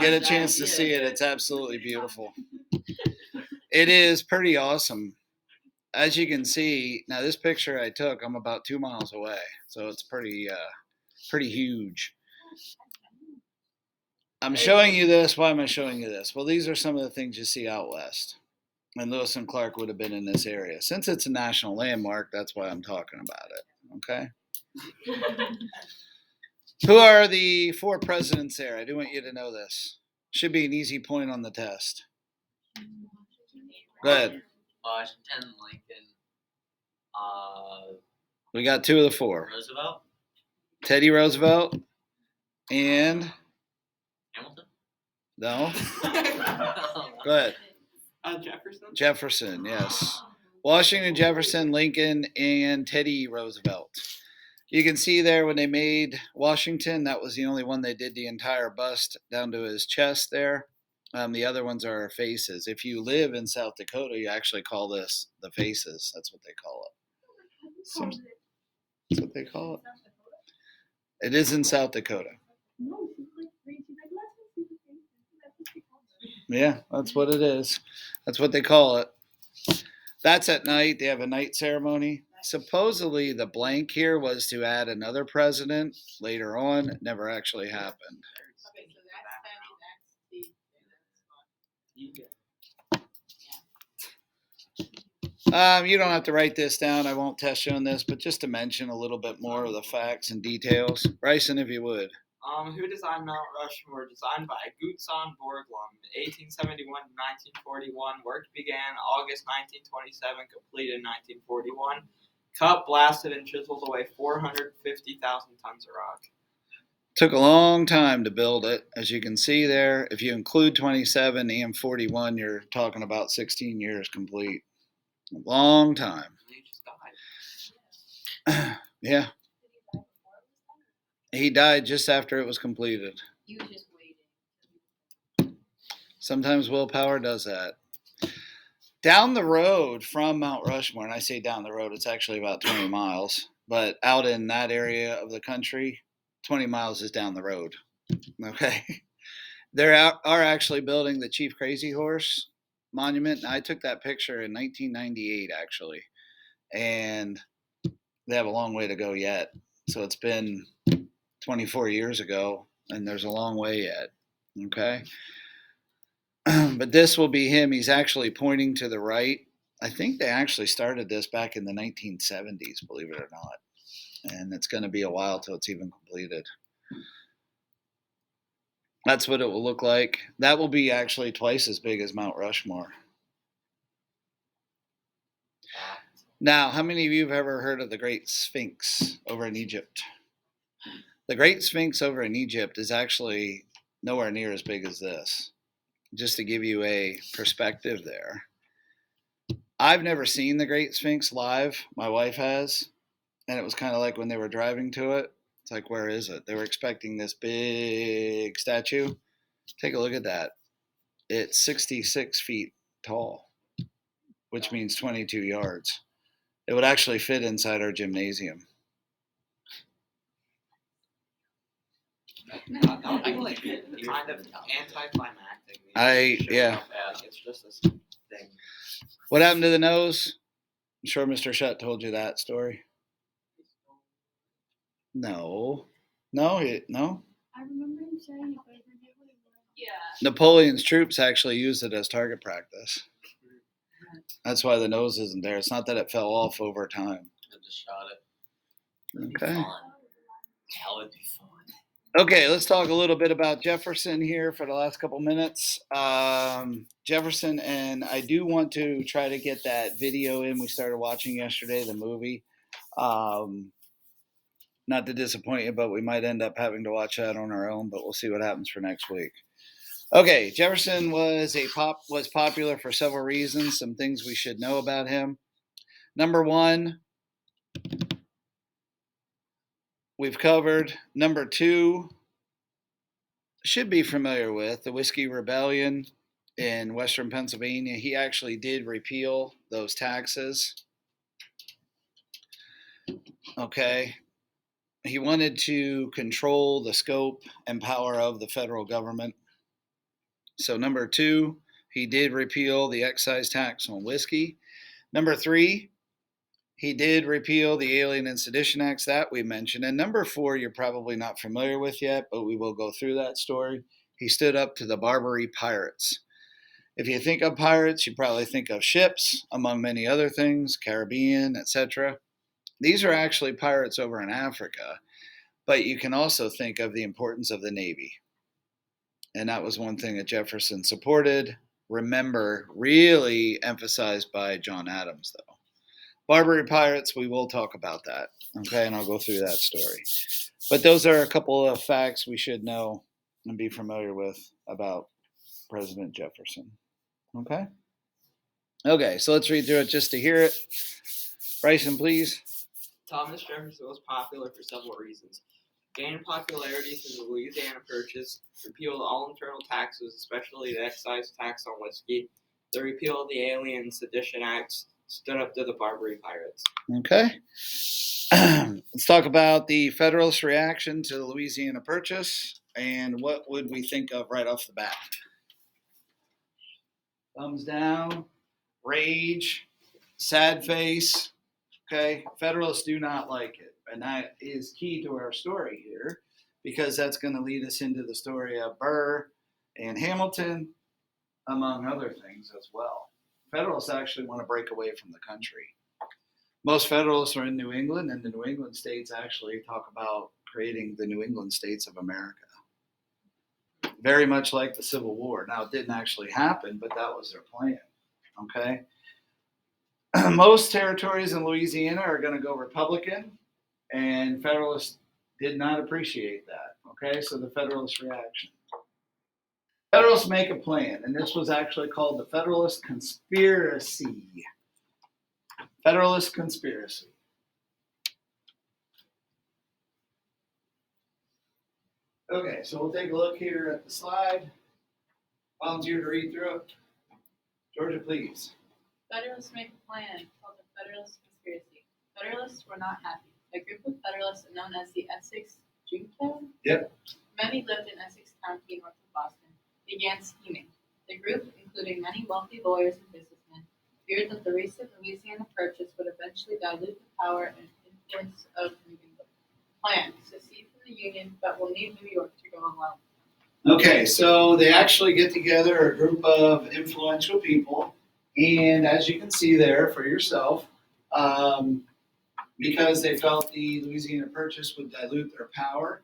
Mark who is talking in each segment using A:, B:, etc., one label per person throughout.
A: get a chance to see it. It's absolutely beautiful. It is pretty awesome. As you can see, now this picture I took, I'm about 2 miles away, so it's pretty huge. I'm showing you this. Why am I showing you this? Well, these are some of the things you see out west. And Lewis and Clark would have been in this area. Since it's a national landmark, that's why I'm talking about it. Okay? Who are the 4 presidents there? I do want you to know this. Should be an easy point on the test. Go ahead.
B: Washington, Lincoln.
A: We got 2 of the 4.
B: Roosevelt.
A: Teddy Roosevelt and
B: Hamilton.
A: No. Go ahead.
C: Jefferson.
A: Jefferson, yes. Washington, Jefferson, Lincoln, and Teddy Roosevelt. You can see there when they made Washington, that was the only one they did the entire bust down to his chest there. The other ones are faces. If you live in South Dakota, you actually call this the faces. That's what they call it. That's what they call it. It is in South Dakota. Yeah, that's what it is. That's what they call it. That's at night. They have a night ceremony. Supposedly, the blank here was to add another president later on. It never actually happened. You don't have to write this down. I won't test you on this, but just to mention a little bit more of the facts and details. Bryson, if you would.
C: Who designed Mount Rushmore? Designed by Gutzon Borglum, 1871 to 1941. Work began August 1927, completed in 1941. Cut, blasted, and chiseled away 450,000 tons of rock.
A: Took a long time to build it. As you can see there, if you include 27 and 41, you're talking about 16 years complete. A long time.
C: He just died.
A: Yeah. He died just after it was completed.
D: He was just waiting.
A: Sometimes willpower does that. Down the road from Mount Rushmore, and I say down the road, it's actually about 20 miles, but out in that area of the country, 20 miles is down the road. Okay. They are actually building the Chief Crazy Horse monument. I took that picture in 1998, actually, and they have a long way to go yet. So it's been 24 years ago, and there's a long way yet. Okay. But this will be him. He's actually pointing to the right. I think they actually started this back in the 1970s, believe it or not. And it's going to be a while till it's even completed. That's what it will look like. That will be actually twice as big as Mount Rushmore. Now, how many of you have ever heard of the Great Sphinx over in Egypt? The Great Sphinx over in Egypt is actually nowhere near as big as this. Just to give you a perspective there. I've never seen the Great Sphinx live. My wife has. And it was kind of like when they were driving to it. It's like, where is it? They were expecting this big statue. Take a look at that. It's 66 feet tall, which means 22 yards. It would actually fit inside our gymnasium.
C: That would be like kind of anticlimactic.
A: Yeah.
C: It's just this thing.
A: What happened to the nose? I'm sure Mr. Shutt told you that story. No. No?
D: I remember him saying it, but I forget what it was. Yeah.
A: Napoleon's troops actually used it as target practice. That's why the nose isn't there. It's not that it fell off over time.
B: I just shot it.
A: Okay.
B: That would be fun.
A: Okay, let's talk a little bit about Jefferson here for the last couple minutes. Jefferson, and I do want to try to get that video in. We started watching yesterday, the movie. Not to disappoint you, but we might end up having to watch that on our own, but we'll see what happens for next week. Okay, Jefferson was popular for several reasons, some things we should know about him. Number one, we've covered. Number two, should be familiar with the Whiskey Rebellion in Western Pennsylvania. He actually did repeal those taxes. Okay. He wanted to control the scope and power of the federal government. So number 2, he did repeal the excise tax on whiskey. Number 3, he did repeal the Alien and Sedition Acts that we mentioned. And number 4, you're probably not familiar with yet, but we will go through that story. He stood up to the Barbary Pirates. If you think of pirates, you probably think of ships, among many other things, Caribbean, etc. These are actually pirates over in Africa, but you can also think of the importance of the Navy. And that was one thing that Jefferson supported. Remember, really emphasized by John Adams, though. Barbary Pirates, we will talk about that, okay? And I'll go through that story. But those are a couple of facts we should know and be familiar with about President Jefferson, okay? Okay, so let's read through it just to hear it. Bryson, please.
C: Thomas Jefferson was popular for several reasons. Gained popularity through the Louisiana Purchase, repealed all internal taxes, especially the excise tax on whiskey, the repeal of the Alien and Sedition Acts, stood up to the Barbary Pirates.
A: Okay. Let's talk about the Federalist reaction to the Louisiana Purchase and what would we think of right off the bat? Thumbs down, rage, sad face. Okay, Federalists do not like it. And that is key to our story here because that's going to lead us into the story of Burr and Hamilton, among other things as well. Federalists actually want to break away from the country. Most Federalists are in New England, and the New England states actually talk about creating the New England States of America. Very much like the Civil War. Now, it didn't actually happen, but that was their plan. Okay? Most territories in Louisiana are going to go Republican, and Federalists did not appreciate that. Okay? So the Federalist reaction. Federalists make a plan, and this was actually called the Federalist Conspiracy. Federalist Conspiracy. Okay, so we'll take a look here at the slide. Volunteer to read through it. Georgia, please.
E: Federalists make a plan called the Federalist Conspiracy. Federalists were not happy. A group of Federalists known as the Essex Junto,
A: Yep.
E: many lived in Essex County north of Boston, began scheming. The group, including many wealthy lawyers and businessmen, feared that the recent Louisiana Purchase would eventually dilute the power and influence of New England. Plan: secede from the Union, but will need New York to go along.
A: Okay, so they actually get together a group of influential people, and as you can see there for yourself, because they felt the Louisiana Purchase would dilute their power,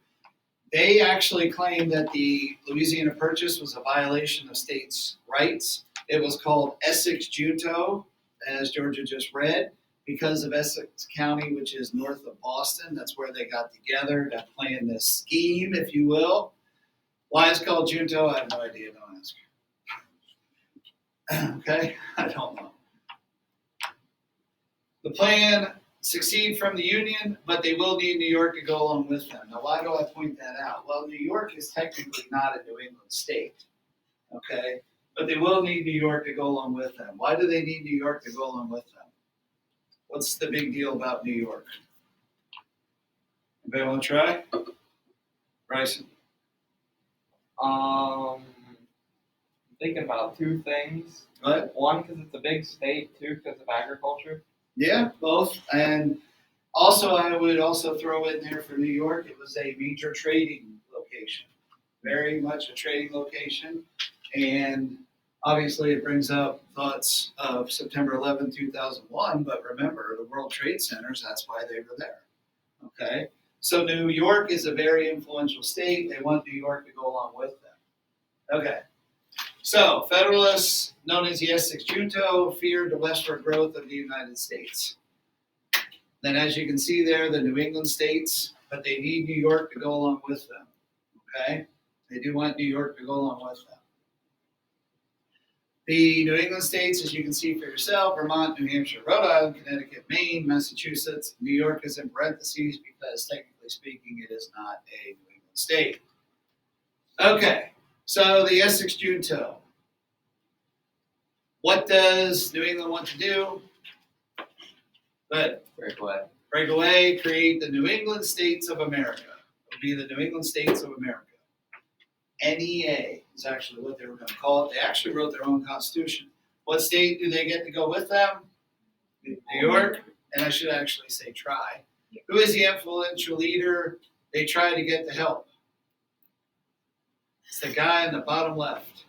A: they actually claimed that the Louisiana Purchase was a violation of states' rights. It was called Essex Junto, as Georgia just read, because of Essex County, which is north of Boston. That's where they got together to plan this scheme, if you will. Why it's called Junto, I have no idea. Don't ask. Okay, I don't know. The plan: succeed from the Union, but they will need New York to go along with them. Now, why do I point that out? Well, New York is technically not a New England state, okay? But they will need New York to go along with them. Why do they need New York to go along with them? What's the big deal about New York? Anybody want to try? Bryson?
C: I'm thinking about two things.
A: What?
C: One, because it's a big state. Two, because of agriculture.
A: Yeah, both. And also, I would also throw in there for New York, it was a major trading location. Very much a trading location. And obviously, it brings up thoughts of September 11, 2001. But remember, the World Trade Centers, that's why they were there. Okay? So New York is a very influential state. They want New York to go along with them. Okay. So, Federalists, known as the Essex Junto, feared the westward growth of the United States. Then, as you can see there, the New England states, but they need New York to go along with them. Okay? They do want New York to go along with them. The New England states, as you can see for yourself, Vermont, New Hampshire, Rhode Island, Connecticut, Maine, Massachusetts. New York is in parentheses because, technically speaking, it is not a New England state. Okay. So the Essex Junto. What does New England want to do? Good.
B: Break away.
A: Break away, create the New England States of America. It would be the New England States of America. NEA. is actually what they were going to call it. They actually wrote their own constitution. What state do they get to go with them? New York, and I should actually say try. Who is the influential leader they try to get to help? It's the guy in the bottom left.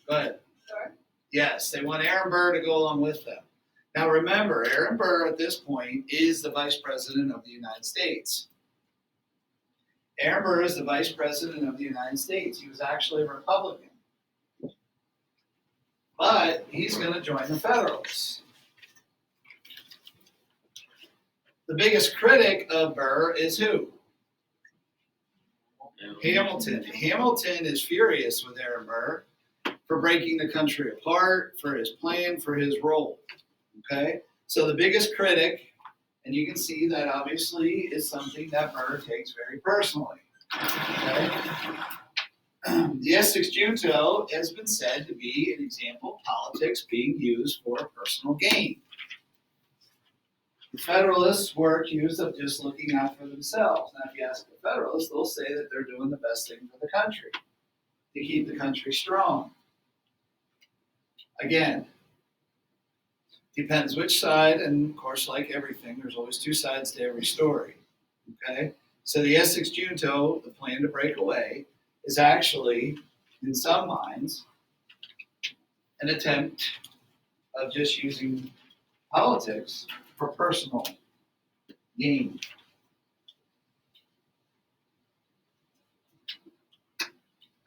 A: Go ahead.
E: Sure.
A: Yes, they want Aaron Burr to go along with them. Now remember, Aaron Burr at this point is the Vice President of the United States. Aaron Burr is the Vice President of the United States. He was actually a Republican. But he's going to join the Federalists. The biggest critic of Burr is who? Hamilton. Hamilton is furious with Aaron Burr for breaking the country apart, for his plan, for his role. Okay? So the biggest critic, and you can see that obviously is something that Burr takes very personally. Okay? The Essex Junto has been said to be an example of politics being used for personal gain. The Federalists were accused of just looking out for themselves. Now, if you ask the Federalists, they'll say that they're doing the best thing for the country, to keep the country strong. Again, depends which side, and of course, like everything, there's always two sides to every story. Okay? So the Essex Junto, the plan to break away, is actually, in some minds, an attempt of just using politics for personal gain.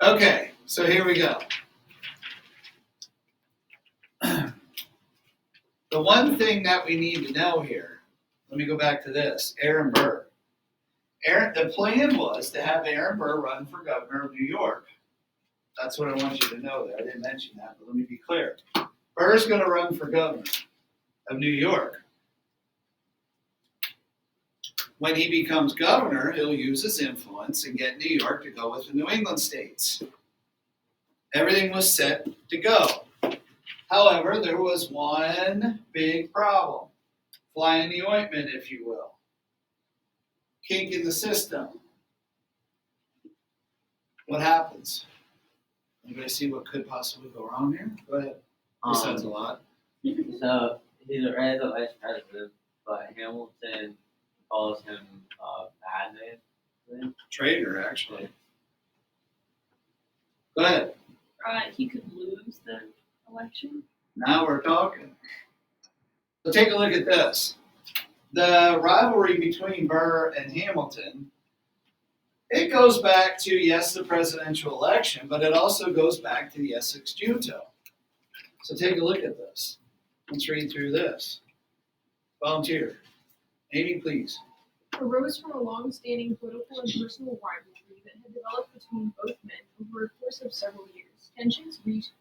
A: Okay, so here we go. The one thing that we need to know here, let me go back to this, Aaron Burr. The plan was to have Aaron Burr run for governor of New York. That's what I want you to know there. I didn't mention that, but let me be clear. Burr's going to run for governor of New York. When he becomes governor, he'll use his influence and get New York to go with the New England states. Everything was set to go. However, there was one big problem. Fly in the ointment, if you will. Kink in the system. What happens? Anybody see what could possibly go wrong here? Go ahead. This sounds a lot.
F: So he's already the vice president, but Hamilton calls him bad name.
A: Traitor, actually. Go ahead.
D: He could lose the election.
A: Now we're talking. So take a look at this. The rivalry between Burr and Hamilton, it goes back to, yes, the presidential election, but it also goes back to the Essex Junto. So take a look at this. Let's read through this. Volunteer. Amy, please.
G: Arose from a long-standing political and personal rivalry that had developed between both men over a course of several years. Tensions reached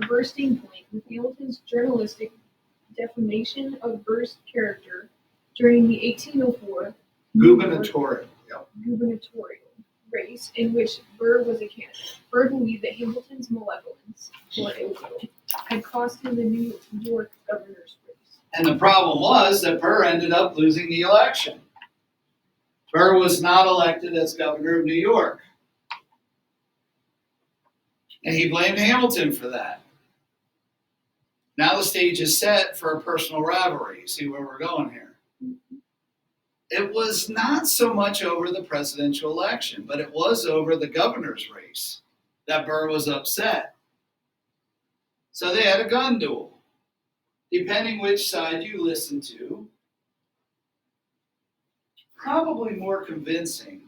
G: a bursting point with Hamilton's journalistic defamation of Burr's character during the 1804
A: Gubernatorial. Yep.
G: gubernatorial race in which Burr was a candidate. Burr believed that Hamilton's malevolence, or ill will, had cost him the New York governor's race.
A: And the problem was that Burr ended up losing the election. Burr was not elected as governor of New York. And he blamed Hamilton for that. Now the stage is set for a personal rivalry. See where we're going here. It was not so much over the presidential election, but it was over the governor's race that Burr was upset. So they had a gun duel. Depending which side you listen to, probably more convincing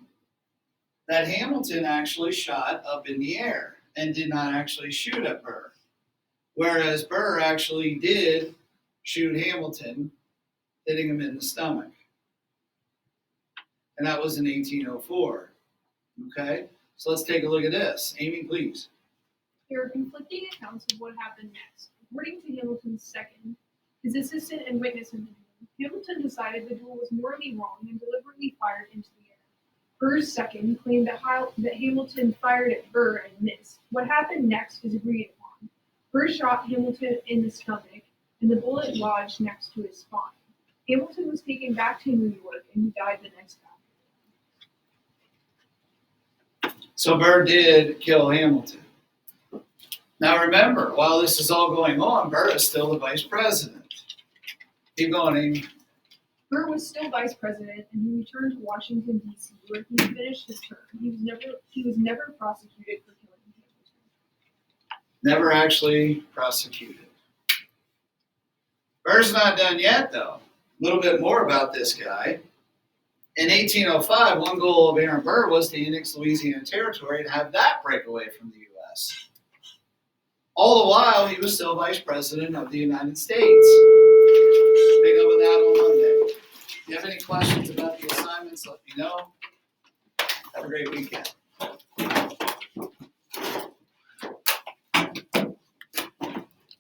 A: that Hamilton actually shot up in the air and did not actually shoot at Burr. Whereas Burr actually did shoot Hamilton, hitting him in the stomach. And that was in 1804. Okay? So let's take a look at this. Amy, please.
G: There are conflicting accounts of what happened next. According to Hamilton's second, his assistant and witness in the duel, Hamilton decided the duel was morally wrong and deliberately fired into the air. Burr's second claimed that Hamilton fired at Burr and missed. What happened next is agreed upon. Burr shot Hamilton in the stomach, and the bullet lodged next to his spine. Hamilton was taken back to New York, and he died the next
A: So Burr did kill Hamilton. Now remember, while this is all going on, Burr is still the vice president. Keep going, Amy.
G: Burr was still vice president, and he returned to Washington, D.C., where he finished his term. He was never prosecuted for killing Hamilton.
A: Never actually prosecuted. Burr's not done yet, though. A little bit more about this guy. In 1805, one goal of Aaron Burr was to annex Louisiana Territory and have that break away from the U.S. All the while, he was still vice president of the United States.